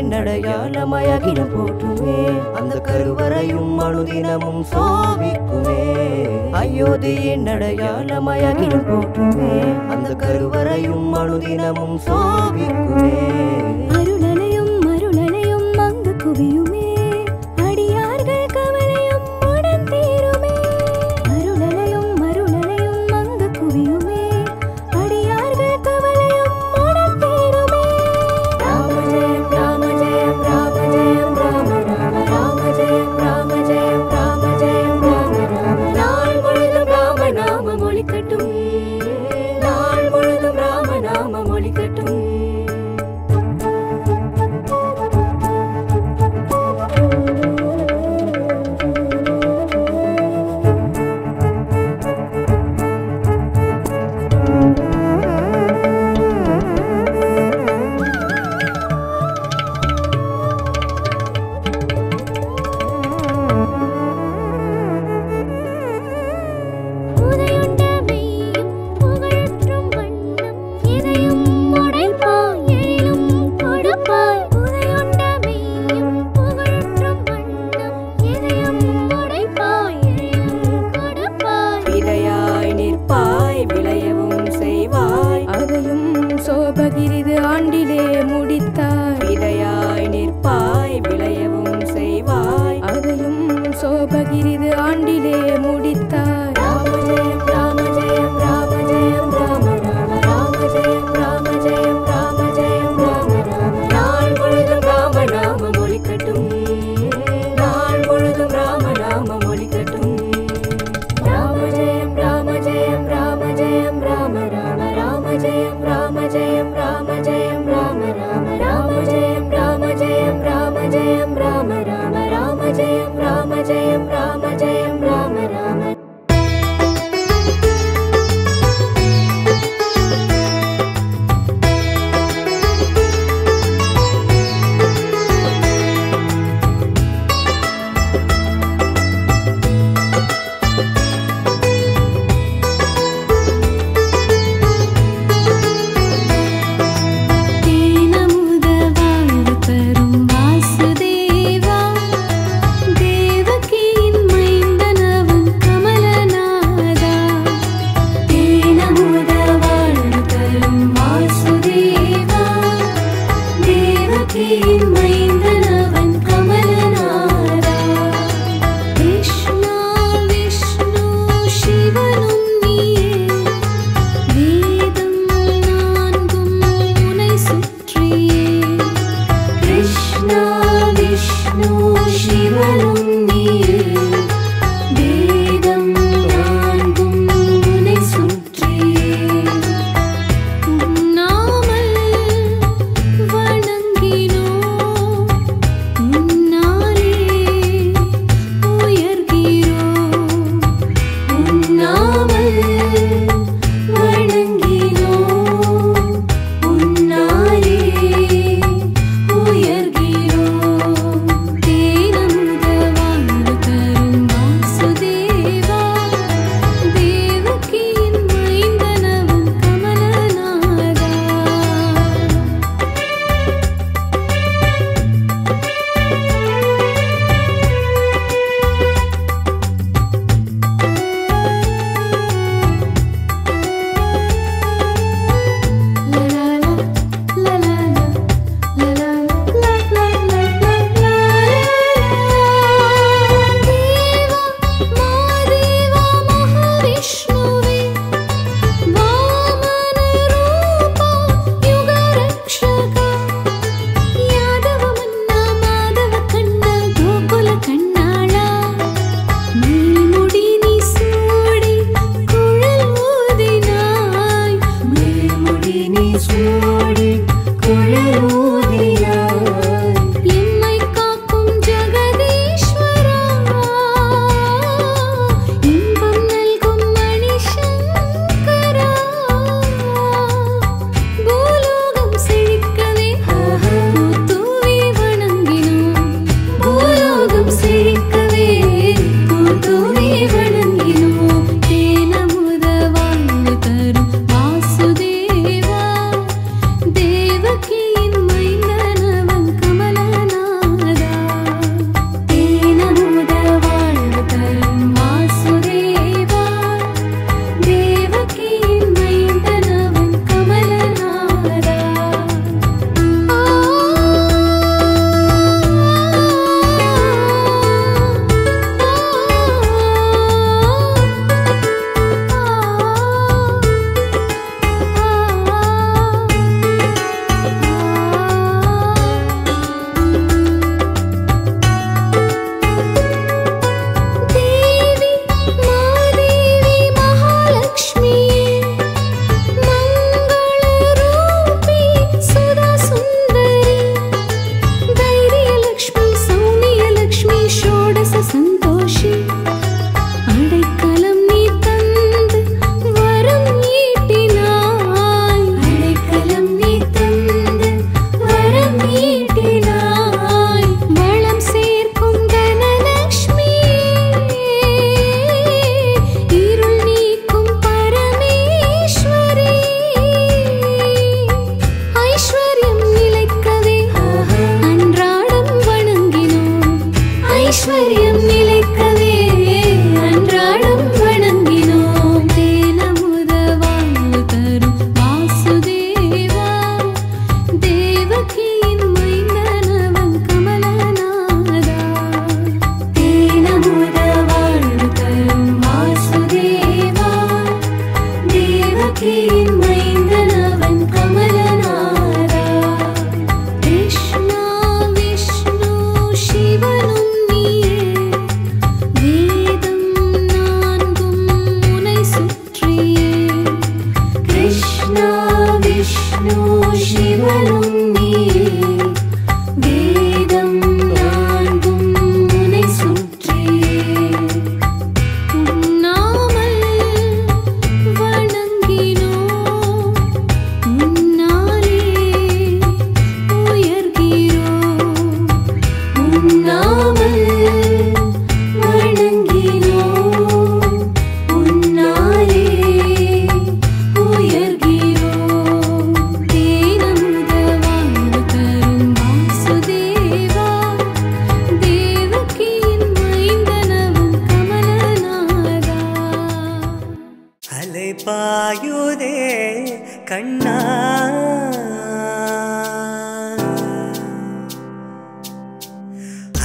என்னடையாளமாய் அகிலம் போற்றுமே அந்த கருவறையும் அனுதினமும் சோபிக்குமே அயோத்தி என்னடையாளமாய் அகிலம் போற்றுமே அந்த கருவறையும் அனுதினமும் சோபிக்குமே அருளலையும் அருளலையும் அங்கு குவியுமே அடியார்கள் கவலையும் உடன் தீருமே அருளலையும் அருளலையும் அங்கு குவியுமே அடியார்கள் கவலையும் உடன் தீருமே ராம ஜெயம் ராம ஜெயம் ராம ஜெயம் ராம ராம ராம ஜெயம் ராம ஜெயம் ராம ஜெயம் ராம ராம நாள் முழுதும் ராம நாமம் ஒலிக்கட்டும் நாள் முழுதும் ராம நாமம் ஒலிக்கட்டும் நிச்சயம் நிலைக்கவே அன்றாடம் வணங்கினோம். தேனமுத வாழ்வு தரும் வாசுதேவா, தேவகியின் மைந்தனவன் கமலநாதா. தேனமுத வாழ்வு தரும் வாசுதேவா, தேவகியின் மைந்தனவன் கமலநாதா. கிருஷ்ணா விஷ்ணு சிவனும் நீயே, வேதம் நான்கும் உனை சுற்றியே. கிருஷ்ணா விஷ்ணு சிவனும் நீயே, வேதம் நான்கும் உனை சுற்றியே. உண்ணாமல் வணங்கினோம், உன்னாலே உயர்கிறோம். உண்ணாமல் வணங்கினோம், உன்னாலே உயர்கிறோம். தேனமுத வாழ்வு தரும் வாசுதேவா, தேவகியின் மைந்தனவன் கமலநாதா. அலை பாயுதே கண்ணா,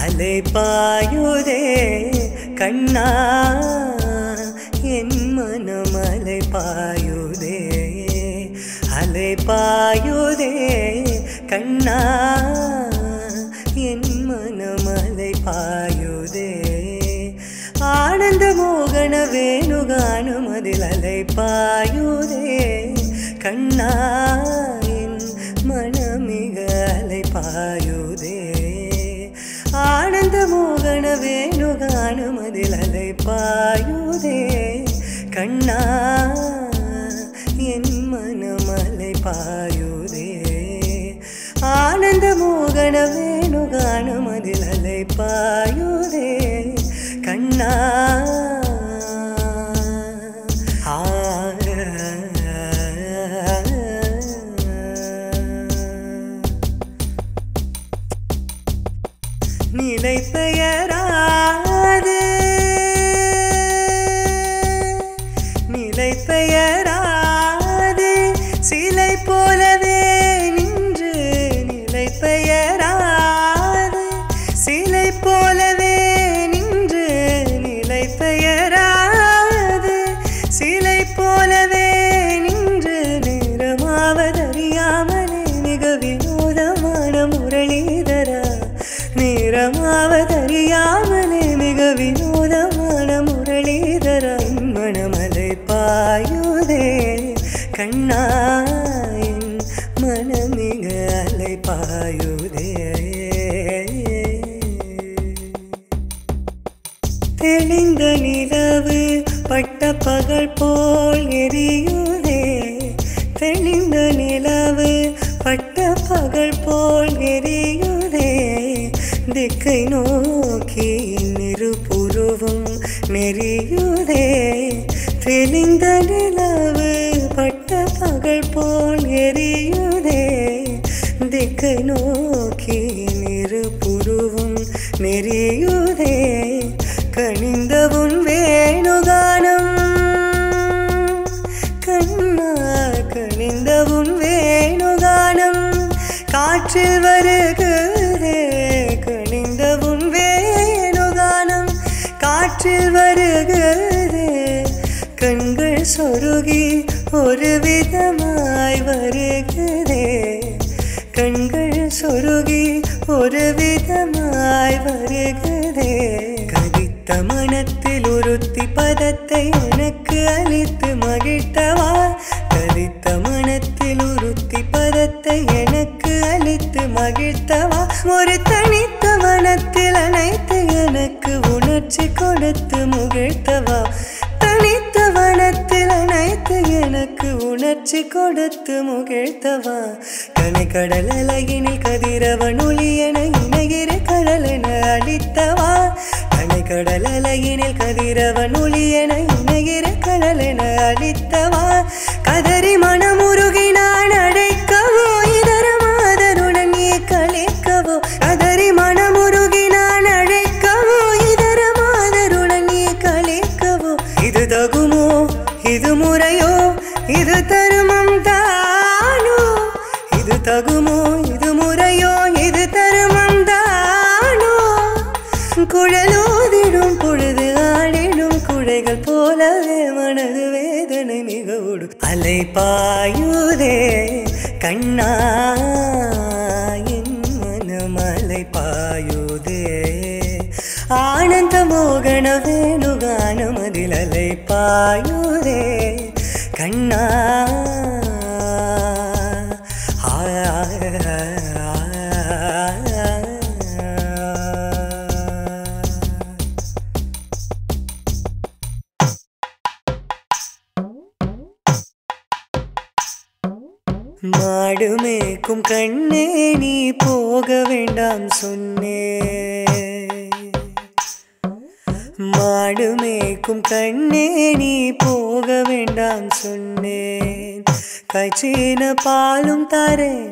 அலை பாயுதே கண்ணா, என் மனம் அலை பாயுதே. அலை பாயுதே கண்ணா, என் மனம் அலை பாயுதே. ஆனந்த மோகன வேணுகானம் அதில் அலை பாயுதே கண்ணா, என் மனமிக அலை பாயுதே. ஆனந்த மோகன வேணுகானம் அதில் அலை பாயுதே கண்ணா, என் மனம் அலை பாயுதே. ஆனந்த மோகன வேணுகானம் அதில் அலை பாயுதே கண்ணா. நிலை பெயராது, நிலை பெயராது சிலை போலவே நின்று. நிலை பெயராது சிலை போலவே நின்று. நிலை பெயராது சிலை போலவே நின்று. நிறமாவதறியாமலே மிக வினோதமான முரளிதரா. நிறமாவதறியாமலே மிக வினோதமான முரளிதரா. மனமலை பாயுதே கண்ணா, என் மனமிக அலை பாயுதே. தெளிந்த நிலவு பட்ட பகல் போல் எரியுதே. தெளிந்த நிலவு பட்ட பகல் போல் எரியுதே. திக்கை நோக்கி நிருபுருவும் நெறியுதே. தெளிந்த நிலவு பட்ட பகல் போல் எரியுதே. திக்கை நோக்கி நிருபுருவும் நெறியுதே. கனிந்தவுன் வேணுகானம் கண்ணா, கனிந்தவுன் வேணுகானம் காற்றில் வருகுதே. கனிந்தவுன் வேணுகானம் காற்றில் வருகுதே. கண்கள் சொருகி ஒரு விதமாய் வருகுதே. கண்கள் சொருகி ஒரு விதமாய் வருகுதே. கதித்த மனத்தில் ஒருத்தி பதத்தை எனக்கு அளித்து மகிழ்த்தவா. கதித்த மனத்தில் ஒருத்தி பதத்தை எனக்கு அளித்து மகிழ்த்தவா. ஒரு தனித்த மனத்தில் அனைத்து எனக்கு உணர்ச்சி கொடுத்து முகிழ்த்தவா. தனித்த வனத்தில் அனைத்து எனக்கு உணர்ச்சி கொடுத்து முகிழ்த்தவா. கனை கடல் அலையினில் கதிரவன் ஒளி என இணைகிற கடலென அளித்தவா. கனை கடல் அலையினில் கதிரவன் ஒளி என இணைகிற கடலென அளித்தவா. கதறி மனமுருகி நான் அழைக்கவோ இதர மாதருடன் நீ கழிக்கவோ. கதறி மனமுருகி நான் அழைக்கவோ இதர இது முறையோ இது தருமம் தானோ இது தகுமோ இது முறையோ இது தருமம் தானோ குழலோதிடும் பொழுது ஆடிடும் குழைகள் போலவே மனது வேதனை மிகவுடு அலை பாயுதே கண்ணா என் மனம் அலை பாயுதே ஆனந்த மோகன வேணுகானமதில் அலை பாயுதே கண்ணா மாடு மேய்க்கும் கண்ணே நீ போக வேண்டாம் சொன்னே மாடு மேய்க்கும் கண்ணே நீ போக வேண்டாம் சொன்னேன் காய்ச்சின பாலும் தாரேன்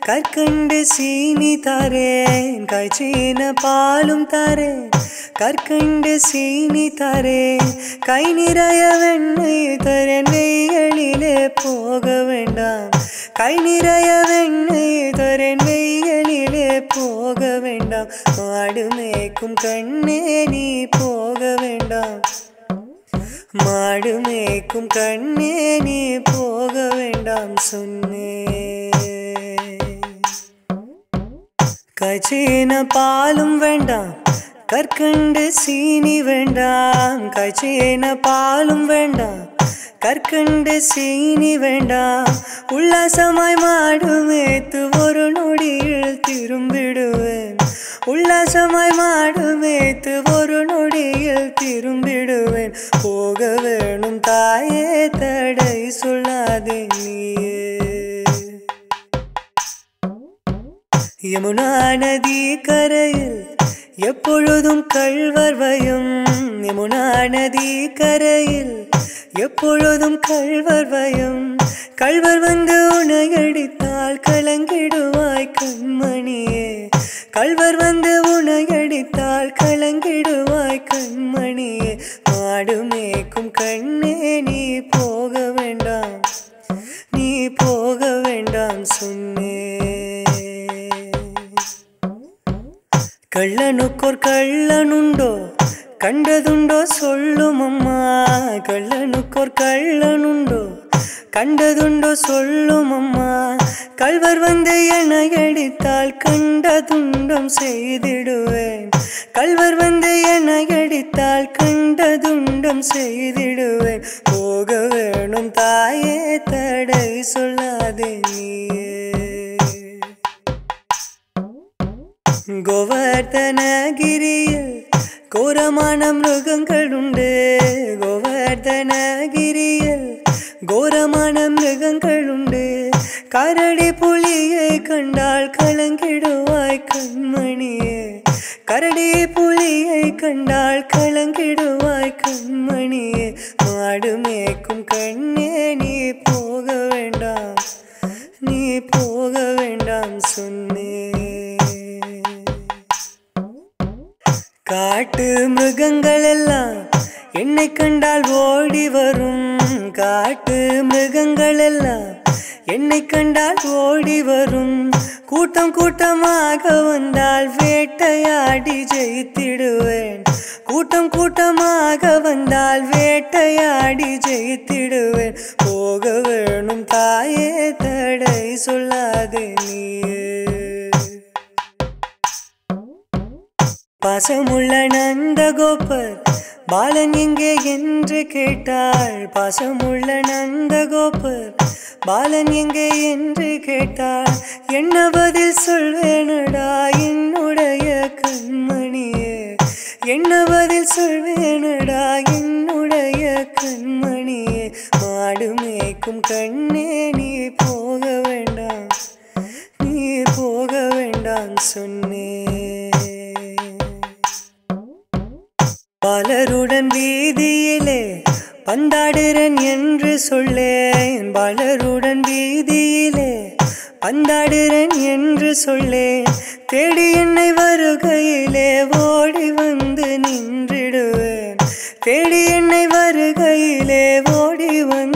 கற்கண்டு சீனி தாரேன் காய்ச்சின பாலும் தாரேன் கற்கண்டு சீனி தாரேன் கை நிறைய வெண்ணெய் தரேன் வெயிலிலே போக வேண்டாம் கை நிறைய வெண்ணெய் தரேன் வெயிலிலே போக வேண்டாம் மாடு மேய்க்கும் கண்ணே நீ போக வேண்டாம் மாடு மேய்க்கும் கண்ணே நீ போக வேண்டாம் சொன்னே காய்ச்சின பாலும் வேண்டாம் கற்கண்டு சீனி வேண்டாம் காய்ச்சின பாலும் வேண்டாம் கற்கண்டு சீனி வேண்டாம் உல்லாசமாய் மாடு மேய்த்து ஒரு நொடியில் திரும்பிடுவேன் உல்லாசமாய் மாடு மேய்த்து ஒரு நொடியில் திரும்பிடுவேன் போக வேணும் தாயே தடை சொல்லாதே நீயே யமுனா நதி கரையில் எப்பொழுதும் கள்வர் பயம் யமுனா நதி கரையில் எப்பொழுதும் கள்வர் பயம் கள்வர் வந்து உன்னை அடித்தால் கலங்கிடுவாய் கண்மணியே கள்வர் வந்து உன்னை அடித்தால் கலங்கிடுவாய் கண்மணியே மாடு மேய்க்கும் கண்ணே நீ போக வேண்டாம் நீ போக வேண்டாம் சொன்னே கள்ளனுக்கோர் கள்ளனுண்டோ கண்டதுண்டோ சொல்லும் அம்மா கள்ளனுக்கோர் கள்ளனுண்டோ கண்டதுண்டோ சொல்லும் அம்மா கள்வர் வந்து என்னை அடித்தால் கண்ட துண்டம் செய்திடுவேன் கள்வர் வந்து என்னை அடித்தால் கண்ட துண்டம் செய்திடுவேன் போக வேணும் தாயே தடை சொல்லாதே நீயே கோவர்தனகிரியில் கோரமான மிருகங்கள் உண்டு கோவர்தனகிரியில் கோரமான மிருகங்கள் உண்டு கரடி புலியை கண்டால் கலங்கிடுவாய் கண்மணியே கரடி புலியை கண்டால் கலங்கிடுவாய் கண்மணியே மாடு மேய்க்கும் கண்ணே நீ போக வேண்டாம் நீ போக வேண்டாம் சொன்னே காட்டு மிருகங்கள் எல்லாம் என்னை கண்டால் ஓடி வரும் காட்டு மிருகங்கள் எல்லாம் என்னை கண்டால் ஓடி வரும் கூட்டம் கூட்டமாக வந்தால் வேட்டையாடி ஜெயித்திடுவேன் கூட்டம் கூட்டமாக வந்தால் வேட்டையாடி ஜெயித்திடுவேன் போக வேணும் தாயே தடை சொல்லாதே நீயே பாசமுள்ள நந்தகோபர் பாலன் எங்கே என்று கேட்டாள் பாசமுள்ள நந்தகோபர் பாலன் எங்கே என்று கேட்டாள் என்ன பதில் சொல்வேனடா என்னுடைய கண்மணியே என்ன பதில் சொல்வேனடா என்னுடைய கண்மணியே மாடு மேய்க்கும் கண்ணே நீ போக வேண்டாம் நீ போக வேண்டாம் சொன்னே பலருடன் வீதியிலே பந்தாடுறன் என்று சொல்லேன் பலருடன் வீதியிலே பந்தாடுறன் என்று சொல்லேன் தேடி என்னை வருகையிலே ஓடி வந்து நின்றிடுவேன் தேடி என்னை வருகையிலே ஓடி வந்து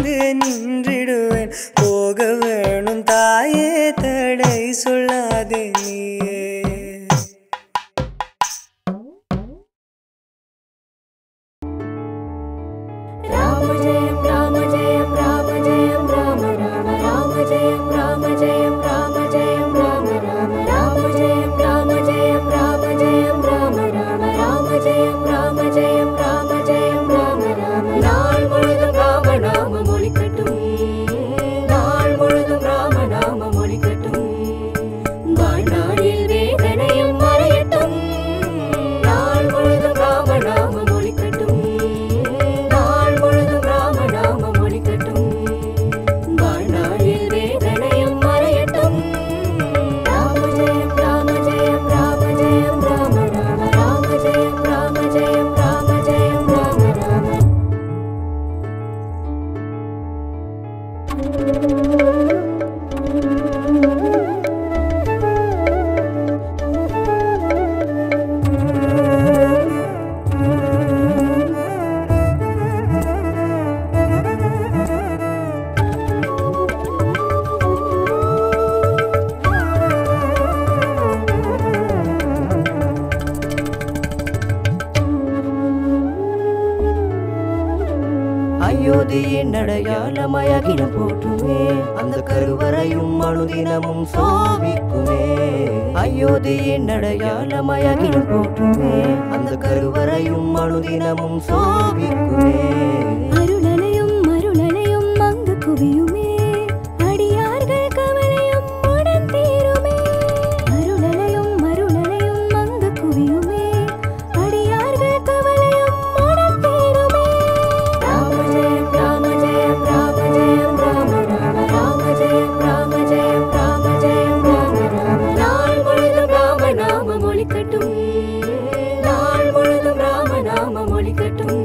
ஜெயம் ராம ஜெயம் ராம ஜெயம் ராம ராம நாள் முழுதும் ராம நாமம் ஒலிக்கட்டும் நாள் முழுதும் ராம நாமம் ஒலிக்கட்டும் வாழ்நாளில் வேதனையும் மறையட்டும் நாள் முழுதும் ராம நாமம் ஒலிக்கட்டும் நாள் முழுதும் ராம நாமம் ஒலிக்கட்டும் வாழ்நாளில் வேதனையும் மறையட்டும் ராம ஜெயம் ராம ஜெயம் ராம ஜெயம் ராம ராம ராம ஜெயம் ராம ஜெயம் ராம ஜெயம் ராம ராம அயோத்தியின் அடையாளமாய் அகிலம் போற்றுமே அந்த கருவறையும் அனுதினமும் சோபிக்குமே அயோத்தியின் அடையாளமாய் அகிலம் போற்றுமே அந்த கருவறையும் அனுதினமும் சோபிக்குமே அருளலையும் அருளலையும் அங்கு குவியுமே அடியார்கள் கவலையும் உடன் தீருமே அருளலையும் அருளலையும் அங்கு குவியுமே அடியார்கள் கவலையும் உடன் தீருமே ராம ஜெயம் ராம ஜெயம் ராம ஜெயம் ராம ராம ராம ஜெயம் ராம ஜெயம் ராம ஜெயம் ராம ராம நாள் முழுதும் ராம நாமம் ஒலிக்கட்டும் நாள் முழுதும் ராம நாமம் ஒலிக்கட்டும்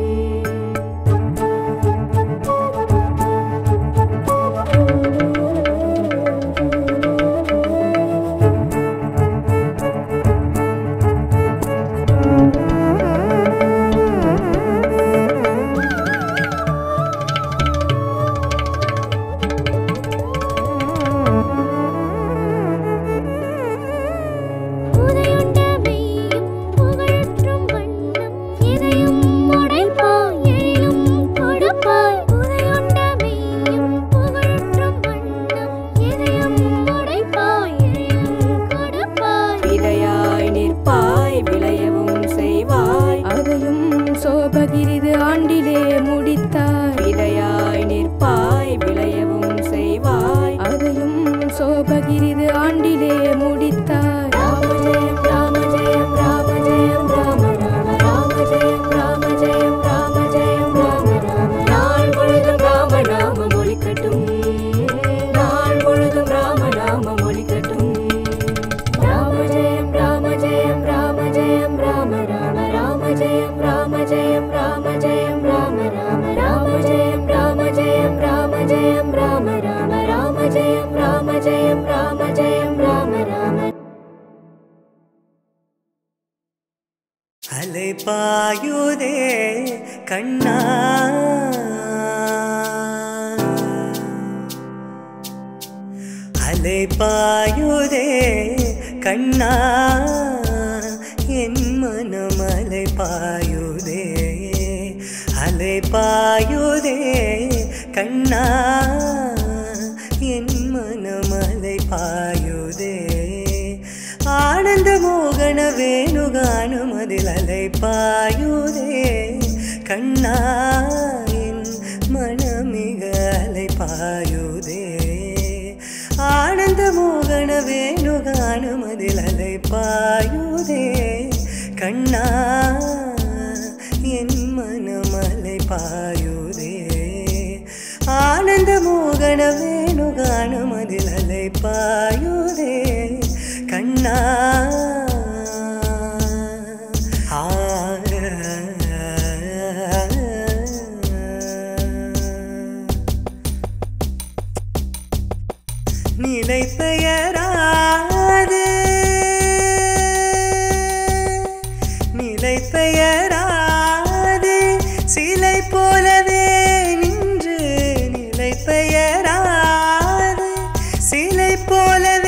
உதையுண்ட மெய்யும் புகழற்றும் வண்ணம் எதையும் உடைப்பாய் எழிலும் கொடுப்பாய் உதையுண்ட மெய்யும் புகழற்றும் வண்ணம் எதையும் உடைப்பாய் எழிலும் கொடுப்பாய் விதையாய் நிற்பாய் விளையவும் செய்வாய் அதையும் சோபகிரிது ஆண்டிலே முடித்தாய் விதையாய் நிற்பாய் விளையவும் செய்வாய் அதையும் சோபகிரிது ஆண்டிலே முடித்தாய் ராம ஜெயம் ராம ஜெயம் ராம ஜெயம் ராம ராம ராம ஜெயம் ராம ஜெயம் ராம ஜெயம் ராம ராம நாள் முழுதும் ராம நாமம் ஒலிக்கட்டும் நாள் முழுதும் ராம நாமம் ஒலிக்கட்டும் ராம ஜெயம் ராம ஜெயம் ராம ஜெயம் ராம ராம ராம ஜெயம் ராம ஜெயம் ராம ஜெயம் ராம ராம ராம ஜெயம் ராம ஜெயம் ராம ஜெயம் ராம ராம ராம ஜெயம் ராம ஜெயம் ராம ஜெயம் ராம ராம அலை பாயுதே கண்ணா அலை பாயுதே கண்ணா என் மனம் அலை பாயுதே அலை பாயுதே கண்ணா என் மனம் அலை பாயுதே ஆனந்த மோகன வேணுகானும் அதில் அலை பாயுதே கண்ணா என் மனமிக அலை பாயுதே ஆனந்த மோகன வேணுகானும் அதில் அலை பாயுதே கண்ணா என் மனம் அலை பாயுதே ஆனந்த மோகன வேணுகானும் அதில் அலை பாயுதே கண்ணா நிலை பெயராது நிலை பெயராது சிலை போலவே நின்று நிலை பெயராது சிலை போலவே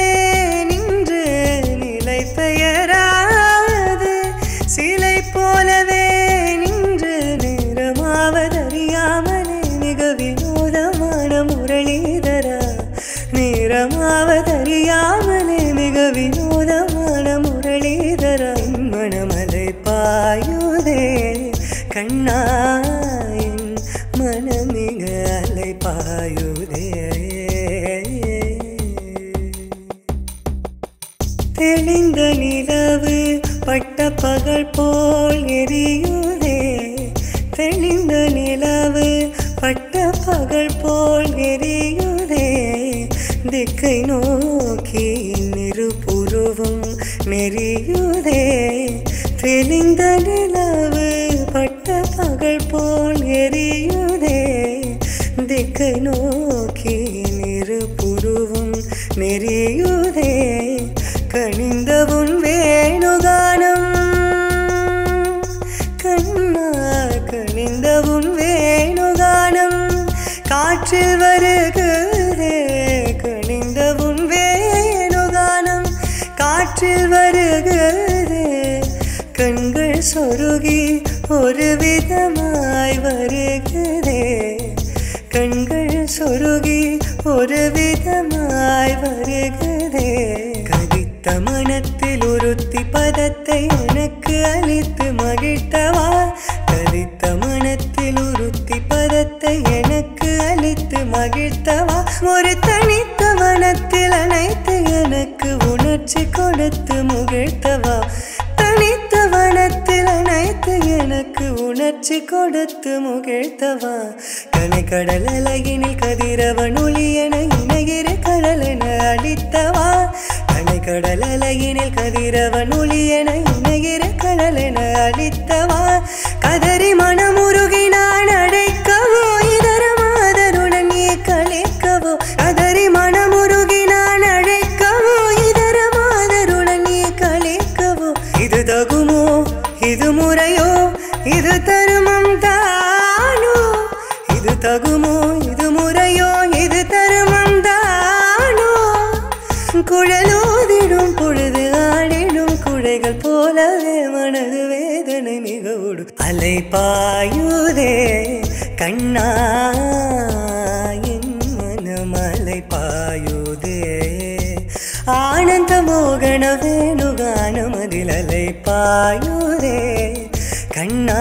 கண்ணா என் மனமிக அலை பாயுதே தெளிந்த நிலவு பட்ட பகல் போல் எரியுதே தெளிந்த நிலவு பட்ட பகல் போல் எரியுதே திக்கை நோக்கி நிருபுருவும் நெறியுதே தெளிந்த நிலவு பட்ட பகல் போல் எரியுதே திக்கை நோக்கி நிருபுருவும் நெறியுதே கனிந்த உன் வேணுகானம் கண்ணா கனிந்த உன் வேணுகானம் காற்றில் வருகுதே கனிந்த உன் வேணுகானம் காற்றில் வருகுதே கண்கள் சொருகி ஒரு விதமாய் வருகுதே கண்கள் சொருகி ஒரு விதமாய் வருகுதே கதித்த மனத்தில் ஒருத்தி பதத்தை எனக்கு அளித்து மகிழ்த்தவா கதித்த மனத்தில் ஒருத்தி பதத்தை எனக்கு அளித்து மகிழ்த்தவா ஒரு தனித்த மனத்தில் அனைத்து எனக்கு உணர்ச்சி கொடுத்து முகிழ்த்தவா தனித்த வனத்தில் அனைத்து எனக்கு உணர்ச்சி கொடுத்து முகிழ்த்தவா கனை கடல் அலையினில் கதிரவன் ஒளி என இணைகிற கடல் என அளித்தவா கனை கடல் அலையினில் கதிரவன் ஒளி என இணைகிற கடல் என அளித்தவா கதறி மனமுருகி நான் அடைக்கவோ இதர மாதருடன் நீ கழிக்கவோ கதறி மனமுருகி நான் அழைக்கவோ இதர மாதருடன் நீ கழிக்கவோ இது தகுமோ இது முறையோ இது தருமம் தானோ இது தகுமோ இது முறையோ இது தருமம் தானோ குழலோதிடும் பொழுது ஆடிடும் குழைகள் போலவே மனது வேதனை மிகவுடு அலை பாயுதே கண்ணா என் மனம் அலை பாயுதே ஆனந்த மோகன வேணுகானம் அதில் அலை பாயுதே கண்ணா